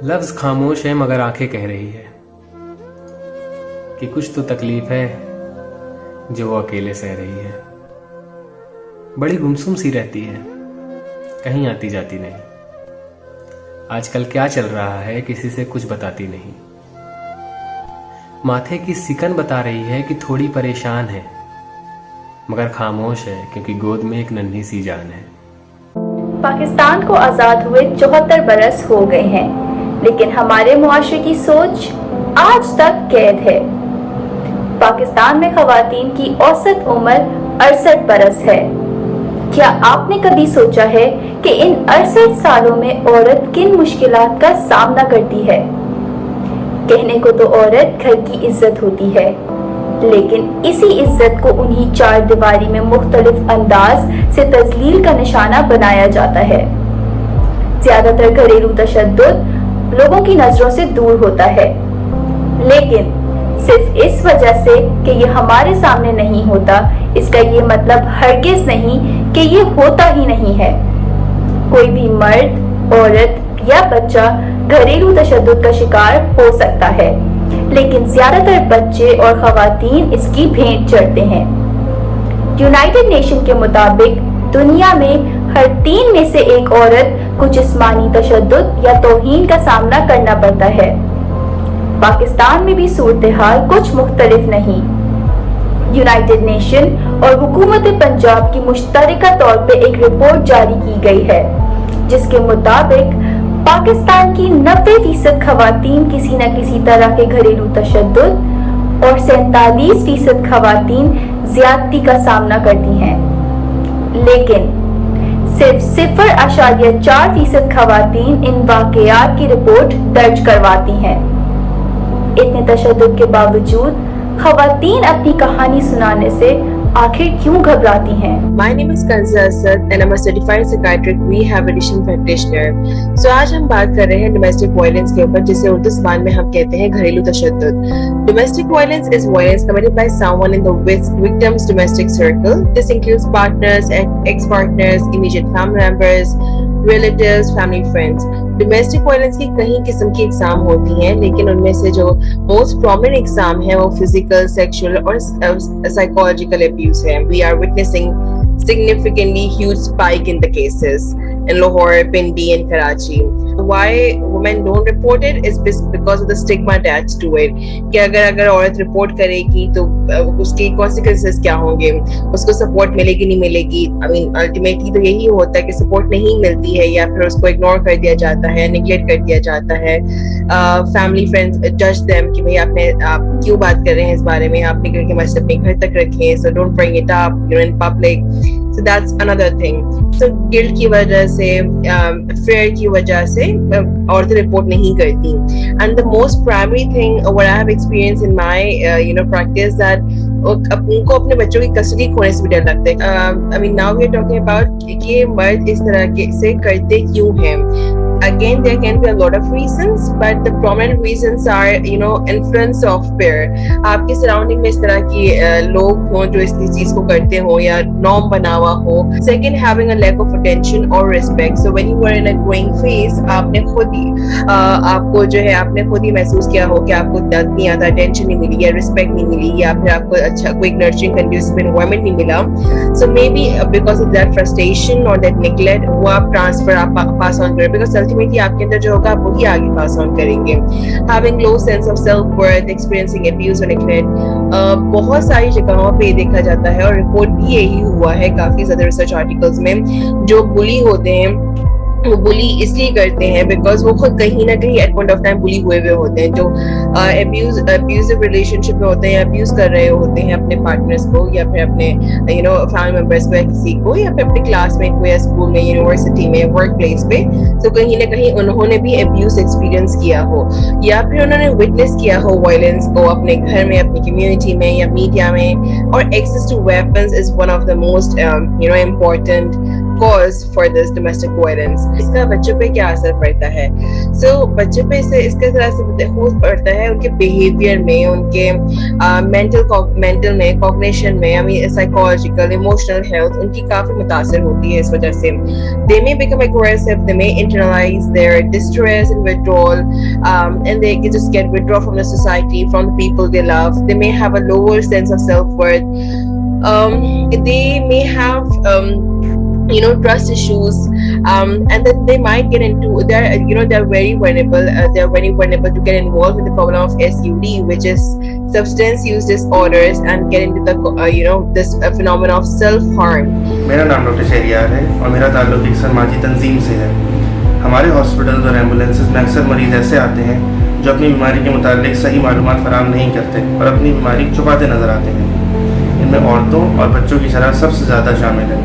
लफ्ज़ खामोश है मगर आंखें कह रही है कि कुछ तो तकलीफ है जो वो अकेले सह रही है। बड़ी गुमसुम सी रहती है, कहीं आती जाती नहीं। आजकल क्या चल रहा है किसी से कुछ बताती नहीं। माथे की सिकन बता रही है कि थोड़ी परेशान है, मगर खामोश है क्योंकि गोद में एक नन्ही सी जान है। पाकिस्तान को आज़ाद हुए 74 बरस हो गए हैं, लेकिन हमारे मुआशरे की सोच आज तक कैद है। पाकिस्तान में ख़वातीन की औसत उम्र 68 बरस है। क्या आपने कभी सोचा है कि इन 68 सालों में औरत किन मुश्किलात का सामना करती है? कहने को तो औरत घर की इज्जत होती है, लेकिन इसी इज्जत को उन्हीं चार दीवारी में मुख्तलिफ अंदाज से तजलील का निशाना बनाया जाता है। ज्यादातर घरेलू तशद्दुद लोगों की नजरों से दूर होता है, लेकिन सिर्फ इस वजह से कि ये हमारे सामने नहीं होता, इसका ये मतलब हरगिज नहीं कि ये होता ही नहीं है। कोई भी मर्द, औरत या बच्चा घरेलू तशद्दुद का शिकार हो सकता है, लेकिन ज्यादातर बच्चे और खवातीन इसकी भेंट चढ़ते हैं। यूनाइटेड नेशन के मुताबिक दुनिया में हर 3 में से एक औरत को जिस्मानी तशद्दुद या तौहीन का सामना करना पड़ता है। पाकिस्तान में भी सूरत हाल कुछ मुख्तलिफ नहीं। यूनाइटेड नेशन और हुकूमत पंजाब की मुश्तरका तौर पे एक रिपोर्ट जारी की गई है, जिसके मुताबिक पाकिस्तान की 90% खवातीन किसी न किसी तरह के घरेलू तशद्दुद और 47% खवातीन ज्यादती का सामना करती हैं, लेकिन सिर्फ 0.4% खवातीन इन वाक़यात की रिपोर्ट दर्ज करवाती हैं। इतने तशद्दुद के बावजूद खवातीन अपनी कहानी सुनाने से आखिर क्यों घबराती हैं? My name is Kanza Asad and I'm a certified psychiatric rehabilitation practitioner. So आज हम बात कर रहे हैं domestic violence के ऊपर, जिसे उर्दू ज़बान में हम कहते हैं घरेलू तशद्दुद। Domestic violence is violence committed by someone in the victim's domestic circle. This includes partners, ex-partners, immediate family members, relatives, family friends. Domestic violence की कई किस्म की एग्जाम होती हैं, लेकिन उनमें से जो मोस्ट प्रोमिनेंट एग्जाम है वो फिजिकल, सेक्सुअल और साइकोलॉजिकल अब्यूज है। We are witnessing significantly huge spike in the cases in Lahore, Pindi and Karachi. Why women don't report it is because of the stigma attached to it. कि अगर औरत report करेगी तो उसके consequences क्या होंगे, उसको सपोर्ट मिलेगी नहीं मिलेगी। I mean ultimately तो यही होता है कि सपोर्ट नहीं मिलती है या फिर उसको इग्नोर कर दिया जाता है, निगलेक्ट कर दिया जाता है। फैमिली फ्रेंड्स जज देम कि भाई आप क्यों बात कर रहे हैं इस बारे में, आप निकल के मसले अपने घर तक रखें, so don't bring it up, you're in public. So that's another thing. So guilt की वजह से, fear की वजह से औरतें रिपोर्ट नहीं करती. And the most primary thing what I have experienced in my practice that उनको अपने बच्चों की कस्टडी खोने से भी डर लगता है. I mean now we are talking about कि मर्द इस तरह के से करते क्यों हैं. again, there can be a lot of reasons, but the prominent reasons are, influence of peer. आपके surrounding में इस तरह की लोग हों जो इस चीज को करते हो या norm बना हुआ हो. Second, having a lack of attention or respect. So when you were in a growing phase, आपने खुद ही महसूस किया हो कि आपको नहीं आता, attention नहीं मिली या respect नहीं मिली या फिर आपको अच्छा कोई nurturing conducive environment नहीं मिला. So maybe because of that frustration or that neglect, वो आप transfer आप pass on करें, because ultimately आपके अंदर जो होगा आप वही आगे pass on करेंगे. Having low sense of self worth, experiencing abuse or neglect, बहुत सारी जगहों पे देखा जाता है और रिपोर्ट भी यही हुआ है काफी ज्यादा रिसर्च आर्टिकल्स में. जो बुली होते हैं वो बुली इसलिए करते हैं बिकॉज वो खुद कहीं ना कहीं एट पॉइंट ऑफ टाइम बुली हुए होते हैं. जो अब्यूजिव रिलेशनशिप में होते हैं, अब्यूज कर रहे होते हैं अपने पार्टनर्स को या फिर अपने फैमिली मेंबर्स को या किसी को या फिर अपने क्लासमेट को या स्कूल में, यूनिवर्सिटी में, वर्क प्लेस पे. तो कहीं ना कहीं उन्होंने भी अब्यूज एक्सपीरियंस किया हो या फिर उन्होंने विटनेस किया हो वायलेंस को अपने घर में, अपनी कम्युनिटी में या मीडिया में. और access to weapons is one of the most important cause for this domestic violence. इसका बच्चों पे क्या असर पड़ता है? So बच्चों पे इसके तरह से पड़ता है उनके behavior में, उनके mental में, cognition में, psychological, emotional health उनकी काफी मुतासर होती है इस वजह से. They may become aggressive, they may internalize their distress and withdrawal, and they can just get withdrawn from the society, from the people they love. They may have a lower sense of self-worth. They may have trust issues, and then they might get into they're very vulnerable to get involved with the problem of SUD, which is substance use disorders, and get into the this phenomenon of self harm. मेरा नाम doctor Shahryar है और मेरा ताल्लुक एक समाजी तंजीम से है. हमारे हॉस्पिटल्स और एम्बुलेंसेज में अक्सर मरीज ऐसे आते हैं जो अपनी बीमारी के मुतालिक सही मालूमात फराहम नहीं करते और अपनी बीमारी छुपाते नजर आते हैं. इनमें औरतों और बच्चों की शरह सबसे ज़्यादा शामिल है.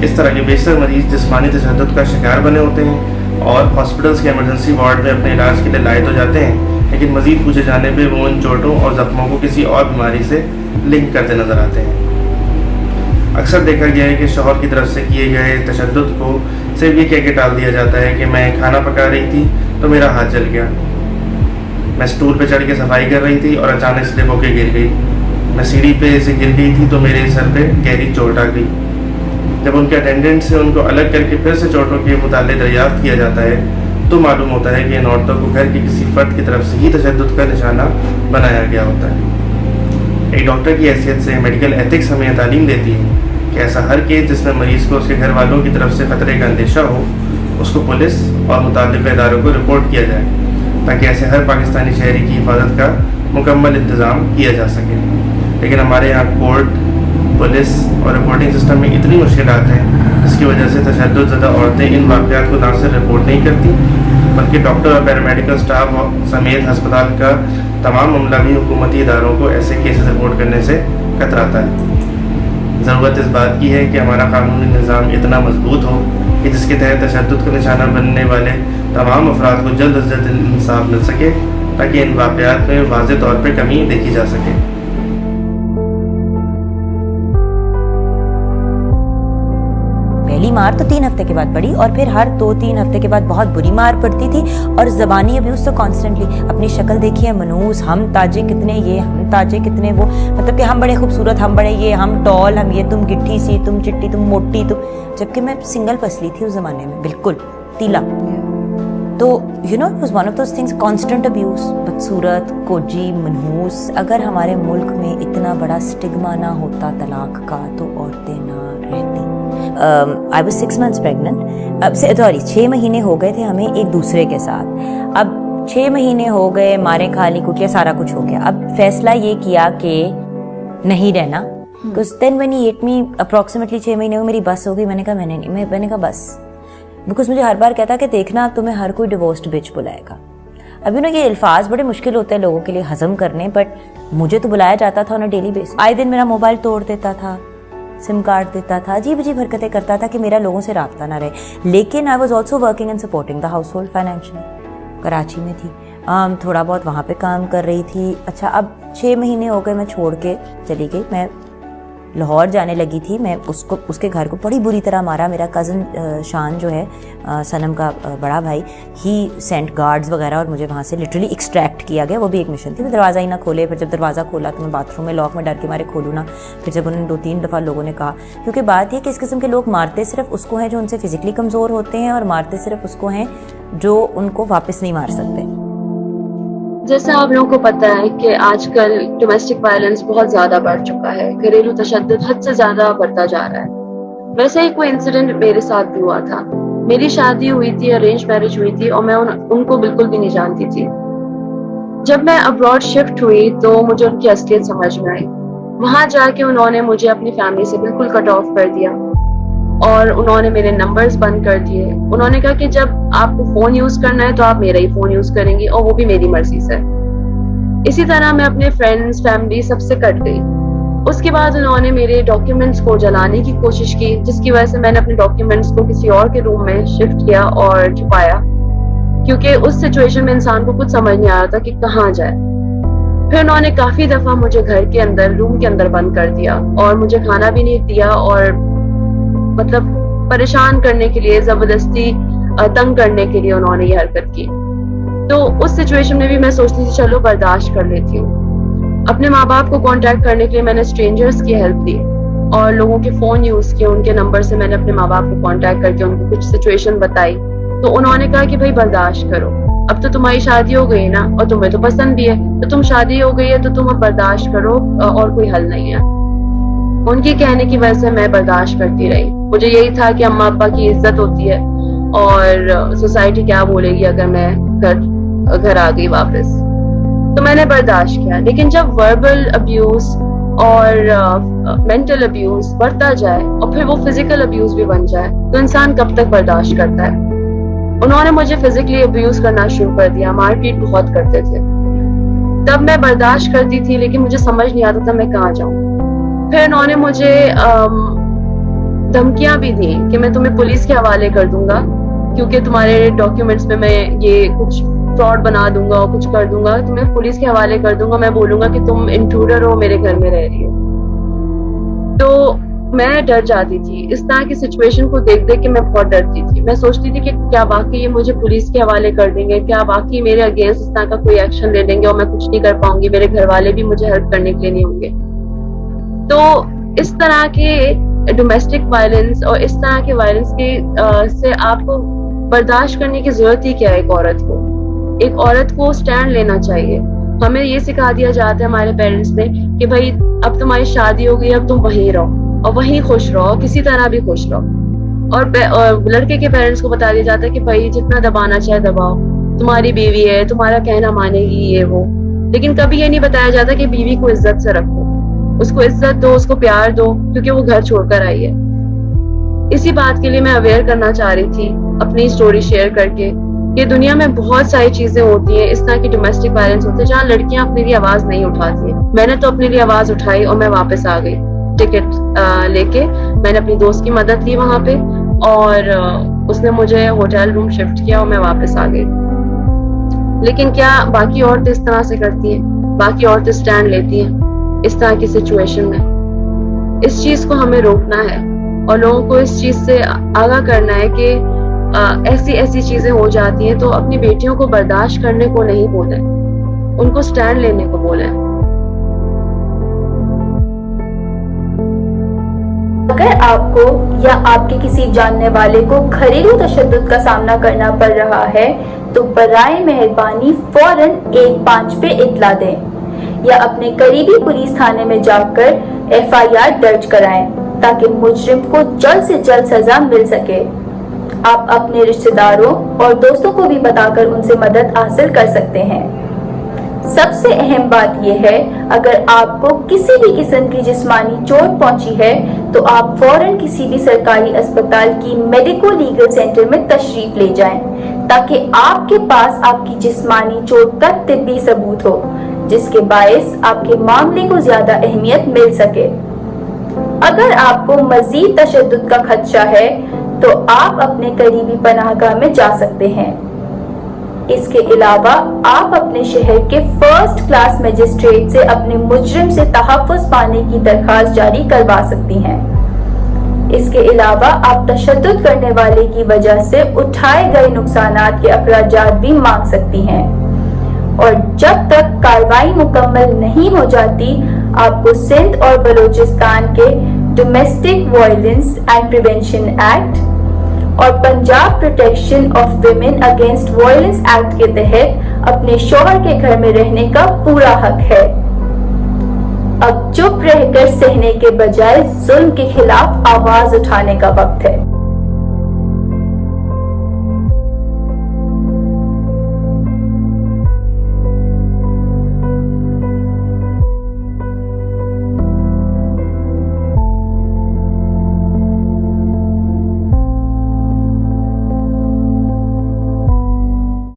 इस तरह के बेशतर मरीज जिस्मानी तशद्दुद का शिकार बने होते हैं और हॉस्पिटल्स के इमरजेंसी वार्ड में अपने इलाज के लिए लाए तो जाते हैं, लेकिन मज़ीद पूछे जाने पे वो उन चोटों और ज़ख्मों को किसी और बीमारी से लिंक करते नज़र आते हैं. अक्सर देखा गया है कि शौहर की तरफ से किए गए तशद्दुद को सिर्फ ये कह के टाल दिया जाता है कि मैं खाना पका रही थी तो मेरा हाथ जल गया, मैं स्टूल पे चढ़ के सफाई कर रही थी और अचानक स्लिप होकर गिर गई, मैं सीढ़ी पे से गिर गई थी तो मेरे सर पे गहरी चोट आ गई. जब उनके अटेंडेंट से उनको अलग करके फिर से चोटों के मुताले दरियाफ्त किया जाता है तो मालूम होता है कि इन औरतों को घर के किसी फर्द की तरफ से ही तशद्दुद का निशाना बनाया गया होता है. एक डॉक्टर की हैसियत से मेडिकल एथिक्स हमें यह तालीम देती है कि ऐसा हर केस जिसमें मरीज़ को उसके घर वालों की तरफ से ख़तरे का अंदेशा हो उसको पुलिस और मुताल्लिक़ इदारों को रिपोर्ट किया जाए, ताकि ऐसे हर पाकिस्तानी शहरी की हिफाजत का मुकम्मल इंतज़ाम किया जा सके. लेकिन हमारे यहाँ कोर्ट, पुलिस और रिपोर्टिंग सिस्टम में इतनी मुश्किलात हैं जिसकी वजह से तशद्दुद ज़दा औरतें इन वाक़यात को ना सिर्फ रिपोर्ट नहीं करती बल्कि डॉक्टर और पैरामेडिकल स्टाफ समेत हस्पताल का तमाम अमला भी हुकूमती इदारों को ऐसे केसेस रिपोर्ट करने से कतराता है. ज़रूरत इस बात की है कि हमारा कानूनी निज़ाम इतना मजबूत हो कि जिसके तहत तशद्दुद का निशाना बनने वाले तमाम अफराद को जल्द अज जल्द इंसाफ मिल सके, ताकि इन वाक़यात में वाज़ेह तौर पर कमी देखी जा सके. पहली मार तो 3 हफ्ते के बाद पड़ी और फिर हर 2-3 हफ्ते के बाद बहुत बुरी मार पड़ती थी. और ज़बानी अब्यूज़ तो कॉन्स्टेंटली. अपनी शक्ल देखिए, मनूस, हम ताजे कितने ये, हम ताजे कितने वो, मतलब कि हम बड़े खूबसूरत, हम बड़े ये, हम टॉल, हम ये, तुम गिट्ठी सी, तुम चिट्टी, तुम मोटी, तुम. जबकि मैं सिंगल पसली थी उस ज़माने में, बिल्कुल तीला. तो it was one of those things, constant abuse, बदसूरत, कोजी, मनहूस. अगर हमारे मुल्क में इतना बड़ा स्टिग्मा ना होता तलाक का तो औरतें ना रहती. I was 6 months pregnant. अब 6 महीने हो गए थे हमें एक दूसरे के साथ. अब 6 महीने हो गए, मारे खा ली कुटिया, सारा कुछ हो गया. अब फैसला ये किया कि नहीं रहना. Because then when he hit me approximately 6 महीने हो, मेरी बस हो गई. मैंने कहा बस. बिकॉज मुझे हर बार कहता कि देखना अब तुम्हें हर कोई डिवोर्स्ड बिच बुलाएगा. अभी ना ये अल्फाज बड़े मुश्किल होते हैं लोगों के लिए हजम करने, बट मुझे तो बुलाया जाता था ऑन अ डेली बेसिस. आए दिन मेरा मोबाइल तोड़ देता था, सिम कार्ड देता था, अजीब अजीब हरकतें करता था कि मेरा लोगों से राब्ता ना रहे. लेकिन I was also working and supporting the house hold financially. Karachi में थी, थोड़ा बहुत वहाँ पे काम कर रही थी. अच्छा, अब 6 महीने हो गए मैं छोड़ के चली गई. मैं لاہور جانے لگی تھی میں اس کے گھر کو بڑی بری طرح مارا. میرا کزن شان جو ہے صنم کا بڑا بھائی, ہی سینٹ گارڈز وغیرہ اور مجھے وہاں سے لٹرلی ایکسٹریکٹ کیا گیا. وہ بھی ایک مشن تھی. وہ دروازہ ہی نہ کھولے, پھر جب دروازہ کھولا تو میں باتھ روم میں لاک میں ڈر کے مارے کھولوں نا. پھر جب انہوں نے 2-3 دفعہ لوگوں نے کہا, کیونکہ بات یہ کہ اس قسم کے لوگ مارتے صرف اس کو ہیں جو ان سے فزیکلی کمزور ہوتے ہیں, اور مارتے صرف اس کو ہیں جو ان کو واپس نہیں مار سکتے. جیسا آپ لوگوں کو پتہ ہے کہ آج کل ڈومیسٹک وائلنس بہت زیادہ بڑھ چکا ہے, گھریلو تشدد حد سے زیادہ بڑھتا جا رہا ہے. ویسے ہی کوئی انسیڈنٹ میرے ساتھ بھی ہوا تھا. میری شادی ہوئی تھی, ارینج میرج ہوئی تھی, اور میں ان کو بالکل بھی نہیں جانتی تھی. جب میں ابراڈ شفٹ ہوئی تو مجھے ان کی اصلیت سمجھ میں آئی. وہاں جا کے انہوں نے مجھے اپنی فیملی سے بالکل کٹ آف کر دیا, اور انہوں نے میرے نمبرز بند کر دیے. انہوں نے کہا کہ جب آپ کو فون یوز کرنا ہے تو آپ میرا ہی فون یوز کریں گی, اور وہ بھی میری مرضی سے. اسی طرح میں اپنے فرینڈز, فیملی سب سے کٹ گئی. اس کے بعد انہوں نے میرے ڈاکیومنٹس کو جلانے کی کوشش کی, جس کی وجہ سے میں نے اپنے ڈاکیومنٹس کو کسی اور کے روم میں شفٹ کیا اور چھپایا, کیونکہ اس سچویشن میں انسان کو کچھ سمجھ نہیں آ رہا تھا کہ کہاں جائے. پھر انہوں نے کافی دفعہ مجھے گھر کے اندر, روم کے اندر بند کر دیا, اور مجھے کھانا بھی نہیں دیا, اور مطلب پریشان کرنے کے لیے, زبردستی تنگ کرنے کے لیے انہوں نے یہ حرکت کی. تو اس سچویشن میں بھی میں سوچتی تھی چلو برداشت کر لیتی ہوں. اپنے ماں باپ کو کانٹیکٹ کرنے کے لیے میں نے اسٹرینجرز کی ہیلپ لی, اور لوگوں کے فون یوز کیے. ان کے نمبر سے میں نے اپنے ماں باپ کو کانٹیکٹ کر کے ان کو کچھ سچویشن بتائی. تو انہوں نے کہا کہ بھائی برداشت کرو, اب تو تمہاری شادی ہو گئی نا, اور تمہیں تو پسند بھی ہے, تو تم شادی ہو گئی ہے تو تم اب برداشت کرو, اور کوئی حل نہیں ہے. ان کی کہنے کی وجہ سے میں برداشت کرتی رہی. مجھے یہی تھا کہ اماں ابا کی عزت ہوتی ہے, اور سوسائٹی کیا بولے گی اگر میں گھر آ گئی واپس. تو میں نے برداشت کیا. لیکن جب وربل ابیوز اور مینٹل ابیوز بڑھتا جائے, اور پھر وہ فزیکل ابیوز بھی بن جائے, تو انسان کب تک برداشت کرتا ہے. انہوں نے مجھے فزیکلی ابیوز کرنا شروع کر دیا, مار پیٹ بہت کرتے تھے. تب میں برداشت کرتی تھی, لیکن مجھے سمجھ نہیں آتا تھا میں کہاں جاؤں. پھر انہوں نے مجھے دھمکیاں بھی دی کہ میں تمہیں پولیس کے حوالے کر دوں گا, کیونکہ تمہارے ڈاکیومنٹس میں یہ کچھ فراڈ بنا دوں گا اور کچھ کر دوں گا, تمہیں پولیس کے حوالے کر دوں گا. میں بولوں گا کہ تم انٹروڈر ہو, میرے گھر میں رہ رہی ہو. تو میں ڈر جاتی تھی. اس طرح کی سچویشن کو دیکھ دیکھ کے میں بہت ڈرتی تھی. میں سوچتی تھی کہ کیا واقعی یہ مجھے پولیس کے حوالے کر دیں گے, کیا واقعی میرے اگینسٹ اس طرح کا کوئی ایکشن لے لیں گے, اور میں کچھ نہیں کر پاؤں گی, میرے گھر والے بھی مجھے ہیلپ کرنے کے لیے نہیں ہوں گے. تو اس طرح کے ڈومیسٹک وائلنس اور اس طرح کے وائلنس سے آپ کو برداشت کرنے کی ضرورت ہی کیا ہے. ایک عورت کو سٹینڈ لینا چاہیے. ہمیں یہ سکھا دیا جاتا ہے ہمارے پیرنٹس نے کہ بھائی اب تمہاری شادی ہو گئی, اب تم وہیں رہو, اور وہیں خوش رہو, کسی طرح بھی خوش رہو. اور لڑکے کے پیرنٹس کو بتا دیا جاتا ہے کہ بھائی جتنا دبانا چاہے دباؤ, تمہاری بیوی ہے, تمہارا کہنا مانے گی, یہ وہ. لیکن کبھی یہ نہیں بتایا جاتا کہ بیوی کو عزت سے رکھو, اس کو عزت دو, اس کو پیار دو, کیونکہ وہ گھر چھوڑ کر آئی ہے. اسی بات کے لیے میں اویئر کرنا چاہ رہی تھی اپنی اسٹوری شیئر کر کے کہ دنیا میں بہت ساری چیزیں ہوتی ہیں اس طرح کی ڈومیسٹک وائلنس ہوتے ہیں جہاں لڑکیاں اپنے لیے آواز نہیں اٹھاتی ہیں. میں نے تو اپنے لیے آواز اٹھائی اور میں واپس آ گئی ٹکٹ لے کے. میں نے اپنی دوست کی مدد لی وہاں پہ, اور اس نے مجھے ہوٹل روم شفٹ کیا, اور میں واپس آ گئی. لیکن کیا باقی عورتیں اس طرح سے کرتی ہیں؟ باقی عورتیں سٹینڈ لیتی ہیں اس طرح کی سچویشن میں؟ اس چیز کو ہمیں روکنا ہے, اور لوگوں کو اس چیز سے آگاہ کرنا ہے کہ ایسی چیزیں ہو جاتی ہیں تو اپنی بیٹیوں کو برداشت کرنے کو نہیں بولیں, ان کو سٹینڈ لینے کو بولیں. اگر آپ کو یا آپ کے کسی جاننے والے کو گھریلو تشدد کا سامنا کرنا پڑ رہا ہے تو برائے مہربانی فوراً 15 پہ اطلاع دیں, یا اپنے قریبی پولیس تھانے میں جا کر FIR درج کرائیں تاکہ مجرم کو جلد سے جلد سزا مل سکے. آپ اپنے رشتہ داروں اور دوستوں کو بھی بتا کر ان سے مدد حاصل کر سکتے ہیں. سب سے اہم بات یہ ہے, اگر آپ کو کسی بھی قسم کی جسمانی چوٹ پہنچی ہے تو آپ فوراً کسی بھی سرکاری اسپتال کی میڈیکو لیگل سینٹر میں تشریف لے جائیں تاکہ آپ کے پاس آپ کی جسمانی چوٹ کا طبی ثبوت ہو, جس کے باعث آپ کے معاملے کو زیادہ اہمیت مل سکے. اگر آپ کو مزید تشدد کا خدشہ ہے تو آپ اپنے قریبی پناہ گاہ میں جا سکتے ہیں. इसके अलावा आप अपने शहर के फर्स्ट क्लास मजिस्ट्रेट से अपने मुजरिम से तहफ़्फ़ुज़ पाने की दरखास्त जारी करवा सकती हैं। इसके अलावा आप तशद्दुद करने वाले की वजह से उठाए गए नुकसानात के अखराजात भी मांग सकती हैं। और जब तक कार्रवाई मुकम्मल नहीं हो जाती, आपको सिंध और बलूचिस्तान के domestic violence and prevention act और Punjab protection of women against violence act के तहत अपने शौहर के घर में रहने का पूरा हक है। अब चुप रहकर सहने के बजाय जुल्म के खिलाफ आवाज उठाने का वक्त है।